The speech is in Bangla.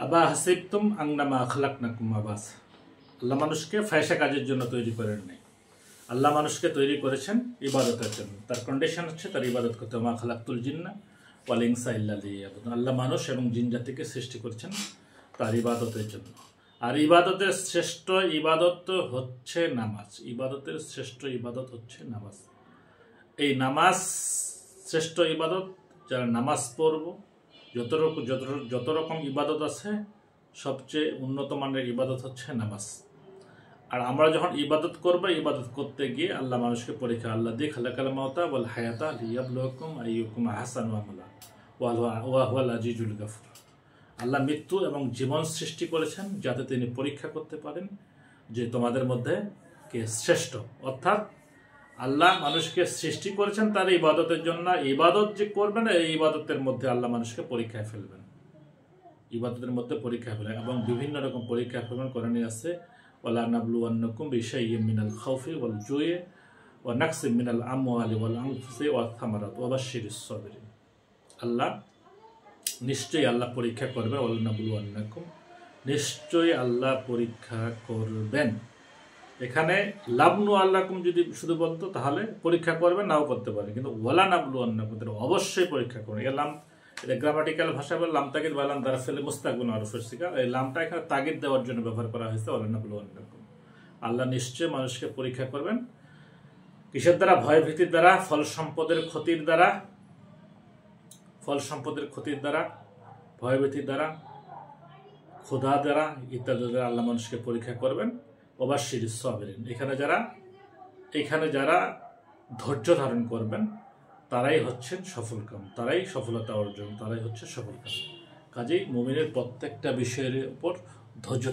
আবা হাসিবতুম আন্নামা খালাকনাকুম আবাস। আল্লাহ মানুষকে ফায়সা কাজের জন্য তৈরি করেন নাই। আল্লাহ মানুষকে তৈরি করেছেন ইবাদতের জন্য। তার কন্ডিশন হচ্ছে তার ইবাদত করতে। মা খালাকতুল জিন্না ওয়াল ইনসা ইল্লা লিয়াবুদুন। আল্লাহ মানুষ এবং জিন জাতিকে সৃষ্টি করেছেন তার ইবাদতের জন্য। আর ইবাদতের শ্রেষ্ঠ ইবাদত হচ্ছে নামাজ। ইবাদতের শ্রেষ্ঠ ইবাদত হচ্ছে নামাজ। এই নামাজ শ্রেষ্ঠ ইবাদত। যারা নামাজ পড়ব, যত রকম ইবাদত আছে সবচেয়ে উন্নত মানের ইবাদত হচ্ছে নামাজ। আর আমরা যখন ইবাদত করবো, ইবাদত করতে গিয়ে আল্লাহ মানুষকে পরীক্ষা, আল্লাহ দিয়ে খালাকাল মাউতা ওয়াল হায়াতা লিয়াবলুয়াকুম আইয়ুকুম আহসানু আমালা ওয়া হুয়াল আজিজুল গাফুর। আল্লাহ মৃত্যু এবং জীবন সৃষ্টি করেছেন যাতে তিনি পরীক্ষা করতে পারেন যে তোমাদের মধ্যে কে শ্রেষ্ঠ। অর্থাৎ আল্লাহ মানুষকে সৃষ্টি করেছেন তার ইবাদতের জন্য। ইবাদত যে করবেন এই ইবাদতের মধ্যে আল্লাহ মানুষকে পরীক্ষায় ফেলবেন, ইবাদতের মধ্যে পরীক্ষায় ফেলবেন এবং বিভিন্ন রকম পরীক্ষা ফেলবেন। কোরআনে আছে ওয়ালা নাবলুওয়ান্নাকুম বিশাইইম মিনাল খাউফি ওয়াল জুই ওয়া নাকসিম মিনাল আমওয়ালি ওয়াল আনফুসি ওয়াস সামারাত ওয়া বাশশিরিস সাবিরিন। আল্লাহ নিশ্চয়ই আল্লাহ পরীক্ষা করবে। ওয়ালা নাবলুওয়ান্নাকুম, নিশ্চয়ই আল্লাহ পরীক্ষা করবেন। এখানে লাবনু আল্লাহকুম যদি শুধু বলতো তাহলে পরীক্ষা করবে, নাও করতে পারে, কিন্তু ওয়ালা নাবলুওয়ান্নাকুম অবশ্যই পরীক্ষা করবে। এলাম এটা গ্রামাটিক্যাল ভাষা বলে লাম তাগিদ বালাম দ্বারা ফেলে মুস্তাকবুল আরফের শিকার। এই লামটা এখানে তাগিদ দেওয়ার জন্য ব্যবহার করা হয়েছে। ওয়ালা নাবলুওয়ান্নাকুম, আল্লাহ নিশ্চয় মানুষকে পরীক্ষা করবেন। কিসের দ্বারা? ভয় ভীতির দ্বারা, ফল সম্পদের ক্ষতির দ্বারা, ভয় ভীতির দ্বারা, ক্ষুধা দ্বারা ইত্যাদি দ্বারা আল্লাহ মানুষকে পরীক্ষা করবেন। ওয়াবাশশিরিস সাবিরিন, এখানে যারা ধৈর্য ধারণ করবেন তারাই হচ্ছেন সফলকাম, তারাই সফলতা অর্জন, তারাই হচ্ছে সফলকাম। কাজেই মুমিনের প্রত্যেকটা বিষয়ের উপর ধৈর্য